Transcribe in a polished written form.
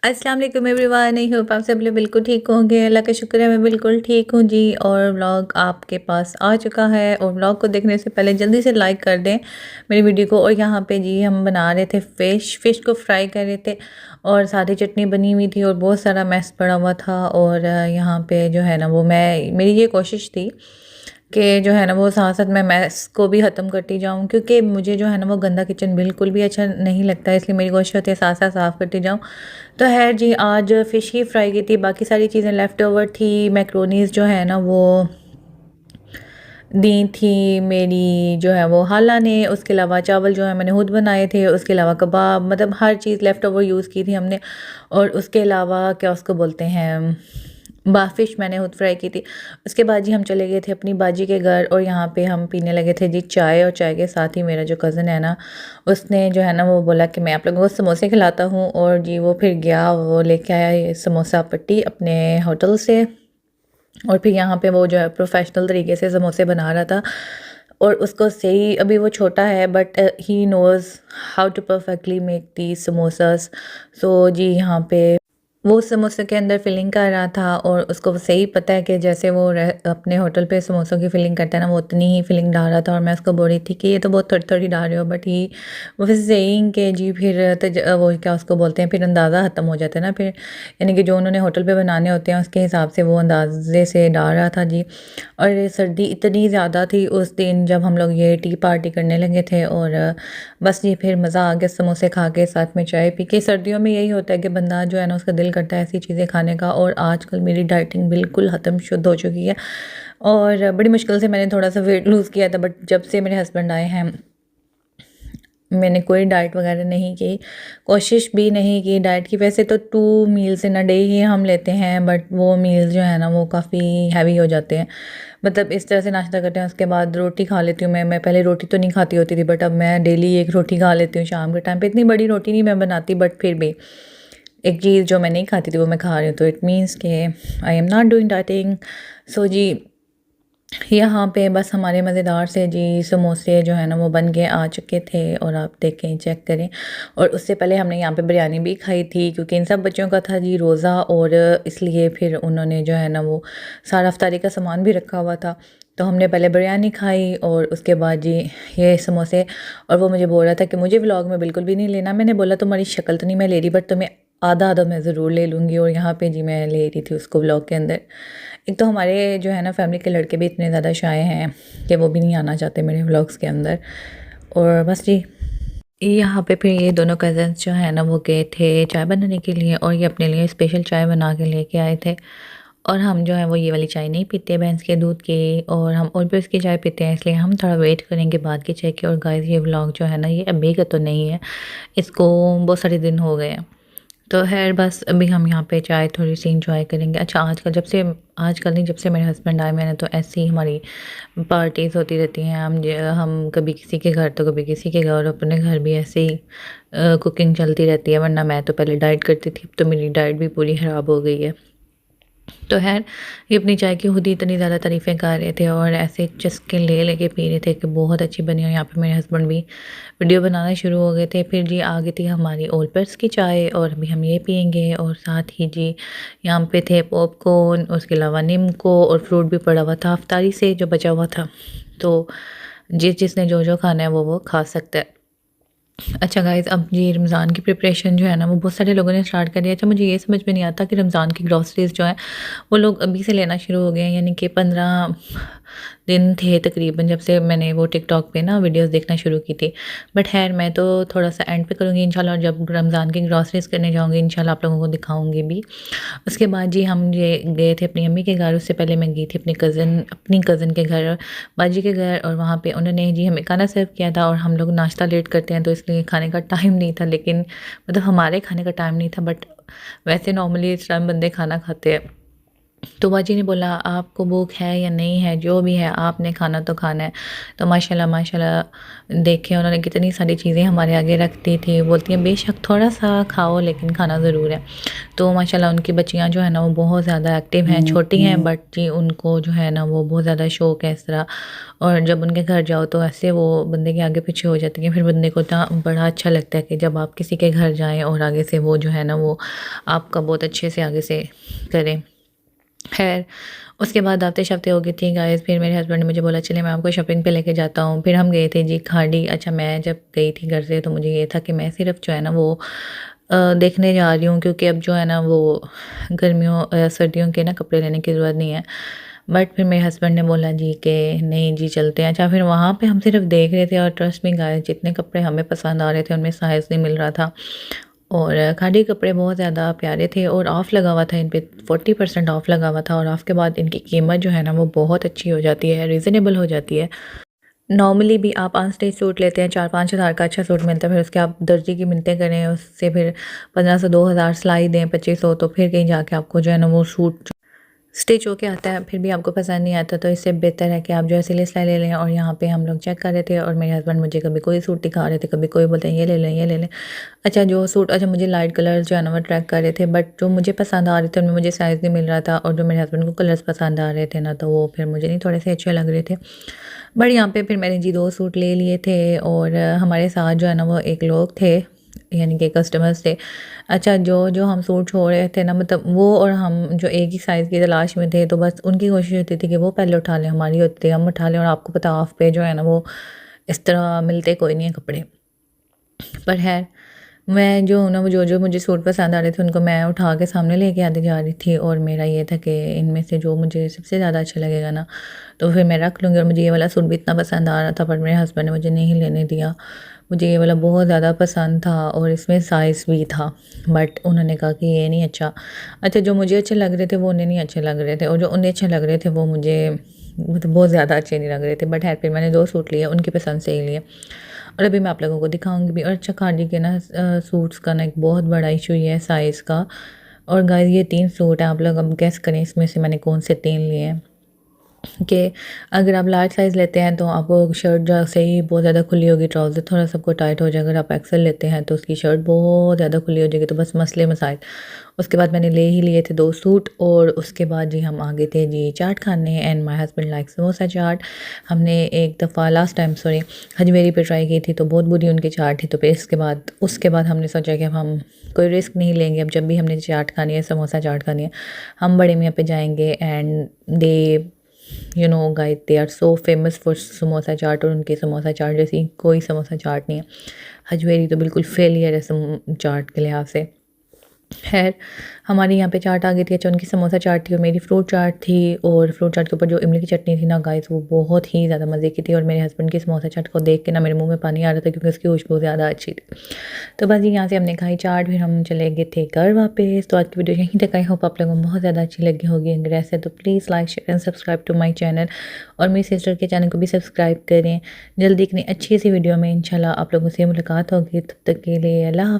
अस्सलाम वालेकुम एवरीवन। नहीं हो आप सब लोग बिल्कुल ठीक होंगे। अल्लाह का शुक्र है मैं बिल्कुल ठीक हूँ जी। और व्लॉग आपके पास आ चुका है और व्लॉग को देखने से पहले जल्दी से लाइक कर दें मेरी वीडियो को। और यहाँ पे जी हम बना रहे थे फ़िश को फ्राई कर रहे थे और सादी चटनी बनी हुई थी और बहुत सारा मैस पड़ा हुआ था। और यहाँ पे जो है ना वो मेरी ये कोशिश थी कि जो है ना वो साथ-साथ मैं मैस को भी ख़त्म करती जाऊँ, क्योंकि मुझे जो है ना वो गंदा किचन बिल्कुल भी अच्छा नहीं लगता है, इसलिए मेरी कोशिश होती है साथ-साथ साफ़ करती जाऊँ। तो ख़ैर जी आज फ़िश ही फ्राई की थी, बाकी सारी चीज़ें लेफ़्ट ओवर थी। मैकरोनीज़ जो है ना वो दी थी मेरी जो है वो खाला ने, उसके अलावा चावल जो है मैंने खुद बनाए थे, उसके अलावा कबाब, मतलब हर चीज़ लेफ़्ट ओवर यूज़ की थी हमने। और उसके अलावा क्या उसको बोलते हैं फ़िश मैंने खुद फ्राई की थी। उसके बाद जी हम चले गए थे अपनी बाजी के घर और यहाँ पे हम पीने लगे थे जी चाय। और चाय के साथ ही मेरा जो कज़न है ना उसने जो है ना वो बोला कि मैं आप लोगों को समोसे खिलाता हूँ। और जी वो फिर गया, वो लेके आया ये समोसा पट्टी अपने होटल से। और फिर यहाँ पे वो जो है प्रोफेशनल तरीके से समोसे बना रहा था। और उसको सही, अभी वो छोटा है but he knows how to perfectly make the samosas. So जी यहाँ पे वो समोसे के अंदर फिलिंग कर रहा था और उसको सही पता है कि जैसे वो अपने होटल पे समोसों की फिलिंग करता है ना वो उतनी ही फिलिंग डाल रहा था। और मैं उसको बोल रही थी कि ये तो बहुत थोड़ी थोड़ी डाल रहे हो, बट ही वो फिर सेइंग के जी फिर वो क्या उसको बोलते हैं, फिर अंदाज़ा ख़त्म हो जाता है ना, फिर यानी कि जो उन्होंने होटल पे बनाने होते हैं उसके हिसाब से वो अंदाजे से डाल रहा था जी। और सर्दी इतनी ज़्यादा थी उस दिन जब हम लोग ये टी पार्टी करने लगे थे। और बस ये फिर मज़ा आ गया समोसे खा के साथ में चाय पी के। सर्दियों में यही होता है कि बंदा जो है ना उसका दिल करता है ऐसी चीज़ें खाने का। और आजकल मेरी डाइटिंग बिल्कुल ख़त्म शुद्ध हो चुकी है और बड़ी मुश्किल से मैंने थोड़ा सा वेट लूज़ किया था, बट जब से मेरे हस्बैंड आए हैं मैंने कोई डाइट वगैरह नहीं की, कोशिश भी नहीं की डाइट की। वैसे तो 2 मील्स इन अ डे ही हम लेते हैं, बट वो मील्स जो है ना वो काफ़ी हैवी हो जाते हैं। मतलब इस तरह से नाश्ता करते हैं, उसके बाद रोटी खा लेती हूँ मैं पहले रोटी तो नहीं खाती होती थी, बट अब मैं डेली एक रोटी खा लेती हूँ शाम के टाइम पे। इतनी बड़ी रोटी नहीं मैं बनाती, बट फिर भी एक चीज़ जो मैं नहीं खाती थी वो मैं खा रही हूँ, तो इट मीन्स के I am not doing dieting. So जी यहाँ पे बस हमारे मज़ेदार से जी समोसे जो है ना वो बन के आ चुके थे और आप देखें चेक करें। और उससे पहले हमने यहाँ पे बिरयानी भी खाई थी क्योंकि इन सब बच्चों का था जी रोज़ा, और इसलिए फिर उन्होंने जो है ना वो सारा इफ्तारी का सामान भी रखा हुआ था। तो हमने पहले बिरयानी खाई और उसके बाद जी ये समोसे। और वो मुझे बोल रहा था कि मुझे व्लॉग में बिल्कुल भी नहीं लेना। मैंने बोला तुम्हारी शक्ल तो नहीं मैं ले रही, बट तुम्हें आधा आधा मैं ज़रूर ले लूँगी। और यहाँ पे जी मैं ले रही थी उसको व्लॉग के अंदर। एक तो हमारे जो है ना फैमिली के लड़के भी इतने ज़्यादा शाय हैं कि वो भी नहीं आना चाहते मेरे व्लॉग्स के अंदर। और बस जी यहाँ पे फिर ये दोनों कज़न्स जो है ना वो गए थे चाय बनाने के लिए और ये अपने लिए स्पेशल चाय बना के लेके आए थे। और हम जो है वो ये वाली चाय नहीं पीते भैंस के दूध की, और हम और भी उसकी चाय पीते हैं, इसलिए हम थोड़ा वेट करेंगे बाद की चाय की। और गाइस ये व्लॉग जो है ना ये अभी का तो नहीं है, इसको बहुत सारे दिन हो गए हैं। तो खैर बस अभी हम यहाँ पे चाय थोड़ी-सी एन्जॉय करेंगे। अच्छा आजकल नहीं, जब से मेरे हस्बैंड आए मैंने तो ऐसे ही हमारी पार्टीज़ होती रहती हैं। हम कभी किसी के घर तो कभी किसी के घर, और अपने घर भी ऐसे ही कुकिंग चलती रहती है। वरना मैं तो पहले डाइट करती थी, अब तो मेरी डाइट भी पूरी ख़राब हो गई है। तो ख़ैर ये अपनी चाय की खुद ही इतनी ज़्यादा तारीफ़ें कर रहे थे और ऐसे चस्के ले लेके पी रहे थे कि बहुत अच्छी बनी। और यहाँ पे मेरे हस्बैंड भी वीडियो बनाना शुरू हो गए थे। फिर जी आ गई थी हमारी ओलपर्स की चाय और अभी हम ये पियेंगे। और साथ ही जी यहाँ पे थे पॉपकॉर्न, उसके अलावा नीमको और फ्रूट भी पड़ा हुआ था इफ्तारी से जो बचा हुआ था। तो जिसने जो खाना है वो खा सकता है। अच्छा गाइज़ अब ये रमज़ान की प्रिपरेशन जो है ना वो बहुत सारे लोगों ने स्टार्ट कर दिया। अच्छा मुझे ये समझ में नहीं आता कि रमज़ान की ग्रॉसरीज़ जो है वो लोग अभी से लेना शुरू हो गए हैं, यानी कि 15 दिन थे तकरीबन जब से मैंने वो टिकटॉक पे ना वीडियोस देखना शुरू की थी। बट खैर मैं तो थोड़ा सा एंड पे करूँगी इंशाल्लाह, और जब रमज़ान की ग्रॉसरीज़ करने जाऊँगी इंशाल्लाह आप लोगों को दिखाऊँगी भी। उसके बाद जी हम ये गए थे अपनी अम्मी के घर, उससे पहले मैं गई थी अपनी कज़न के घर, बाजी के घर। और वहाँ पे उन्होंने जी हमें खाना सर्व किया था, और हम लोग नाश्ता लेट करते हैं तो इसलिए खाने का टाइम नहीं था। लेकिन मतलब हमारे खाने का टाइम नहीं था, बट वैसे नॉर्मली इस टाइम बंदे खाना खाते हैं। तो बाजी ने बोला आपको भूख है या नहीं है, जो भी है आपने खाना तो खाना है। तो माशाल्लाह माशाल्लाह देखें उन्होंने कितनी सारी चीज़ें हमारे आगे रख दी थी। बोलती हैं बेशक थोड़ा-सा खाओ लेकिन खाना ज़रूर है। तो माशाल्लाह उनकी बच्चियाँ जो है ना वो बहुत ज़्यादा एक्टिव हैं, छोटी हैं बट जी उनको जो है ना वो बहुत ज़्यादा शौक है इस तरह। और जब उनके घर जाओ तो ऐसे वो बंदे के आगे पीछे हो जाती हैं। फिर बंदे को ना बड़ा अच्छा लगता है कि जब आप किसी के घर जाएँ और आगे से वो जो है ना वो आपका बहुत अच्छे से आगे से करें। ख़ैर उसके बाद हफ़्ते-शफ़्ते हो गई थी गाइस, फिर मेरे हस्बैंड ने मुझे बोला चलिए मैं आपको शॉपिंग पे लेके जाता हूँ। फिर हम गए थे जी खाड़ी। अच्छा मैं जब गई थी घर से तो मुझे ये था कि मैं सिर्फ़ जो है ना वो देखने जा रही हूँ क्योंकि अब जो है ना वो गर्मियों सर्दियों के ना कपड़े लेने की ज़रूरत नहीं है। बट फिर मेरे हस्बैंड ने बोला जी कि नहीं जी चलते हैं। अच्छा फिर वहाँ पे हम सिर्फ़ देख रहे थे और ट्रस्ट मी गाइस जितने कपड़े हमें पसंद आ रहे थे उनमें साइज़ नहीं मिल रहा था। और खादी कपड़े बहुत ज़्यादा प्यारे थे और ऑफ़ लगा हुआ था इन पे 40% ऑफ़ लगा हुआ था और ऑफ़ के बाद इनकी कीमत जो है ना वो बहुत अच्छी हो जाती है, रीज़नेबल हो जाती है। नॉर्मली भी आप अनस्टिच सूट लेते हैं 4-5 हज़ार का अच्छा सूट मिलता है, फिर उसके आप दर्जी की मिन्नतें करें, उससे फिर 15 से 2 हज़ार सिलाई दें 2500 तो फिर कहीं जाके आपको जो है ना वो सूट स्टिच होके आता है, फिर भी आपको पसंद नहीं आता। तो इससे बेहतर है कि आप जो है सिले सिलाई ले लें। और यहाँ पे हम लोग चेक कर रहे थे और मेरे हस्बैंड मुझे कभी कोई सूट दिखा रहे थे, कभी कोई बोलते हैं ये ले लें, ये ले लें। अच्छा जो सूट अच्छा मुझे लाइट कलर्स जो है ना वो ट्रैक कर रहे थे बट जो मुझे पसंद आ रहे थे उनमें मुझे साइज़ नहीं मिल रहा था और जो मेरे हस्बैंड को कलर्स पसंद आ रहे थे ना तो वो फिर मुझे नहीं थोड़े से अच्छे लग रहे थे। बट यहाँ पे फिर मैंने जी 2 सूट ले लिए थे और हमारे साथ जो है ना वो एक लोग थे, यानी कि कस्टमर्स थे। अच्छा जो हम सूट छोड़ रहे थे ना मतलब वो और हम जो एक ही साइज़ की तलाश में थे तो बस उनकी कोशिश होती थी कि वो पहले उठा लें, हमारी होती थी हम उठा लें। और आपको पता ऑफ पे जो है ना वो इस तरह मिलते कोई नहीं है कपड़े। पर ख़ैर मैं जो हूँ ना वो जो मुझे सूट पसंद आ रहे थे उनको मैं उठा के सामने लेके आती जा रही थी और मेरा ये था कि इनमें से जो मुझे सबसे ज़्यादा अच्छा लगेगा ना तो फिर मैं रख लूँगी। और मुझे ये वाला सूट भी इतना पसंद आ रहा था पर मेरे हस्बैंड ने मुझे नहीं लेने दिया। मुझे ये वाला बहुत ज़्यादा पसंद था और इसमें साइज़ भी था बट उन्होंने कहा कि ये नहीं अच्छा। अच्छा जो मुझे अच्छे लग रहे थे वो उन्हें नहीं अच्छे लग रहे थे और जो उन्हें अच्छे लग रहे थे वो मुझे मतलब बहुत ज़्यादा अच्छे नहीं लग रहे थे। बट है फिर मैंने 2 सूट लिए उनकी पसंद से ही लिए और अभी मैं आप लोगों को दिखाऊंगी भी। और अच्छा खादी के ना सूट्स का ना एक बहुत बड़ा इशू ये है साइज़ का। और गाइस ये 3 सूट हैं, आप लोग अब गेस करें इसमें से मैंने कौन से 3 लिए हैं। कि अगर आप लार्ज साइज़ लेते हैं तो आपको शर्ट जो से ही बहुत ज़्यादा खुली होगी, ट्राउज़र थोड़ा सा आपको टाइट हो जाएगा। अगर आप एक्सेल लेते हैं तो उसकी शर्ट बहुत ज़्यादा खुली हो जाएगी। तो बस मसले मसाइल। उसके बाद मैंने ले ही लिए थे 2 सूट और उसके बाद जी हम आगे थे जी चाट खाने and my husband like samosa chaat. हमने एक दफ़ा लास्ट टाइम सॉरी अजमेरी पे ट्राई की थी तो बहुत बुरी उनकी चाट थी। तो फिर उसके बाद हमने सोचा कि अब हम कोई रिस्क नहीं लेंगे। अब जब भी हमने चाट खानी है समोसा चाट खानी है हम बड़े मियाँ पे जाएंगे। And they you know guys they are so famous for samosa chaat और उनके समोसा चाट जैसी कोई समोसा चाट नहीं है। हजवेरी तो बिल्कुल फेलियर है चाट के लिहाज से। खैर हमारे यहाँ पे चाट आ गई थी। अच्छा उनकी समोसा चाट थी और मेरी फ्रूट चाट थी और फ्रूट चाट के ऊपर जो इमली की चटनी थी ना गाइस वो बहुत ही ज़्यादा मज़े की थी। और मेरे हस्बैंड की समोसा चाट को देख के ना मेरे मुंह में पानी आ रहा था क्योंकि उसकी खुशबू ज़्यादा अच्छी थी। तो बस यहाँ से हमने खाई चाट फिर हम चले गए थे घर वापस। तो आज की वीडियो यहीं तक आई होप आप लोगों को बहुत ज़्यादा अच्छी लगी होगी। अगर ऐसे तो please like share and subscribe to my channel और मेरी सिस्टर के चैनल को भी सब्सक्राइब करें। जल्दी एक नई अच्छी सी वीडियो में इंशाल्लाह आप लोगों से मुलाकात होगी। तब तक के लिए अल्लाह।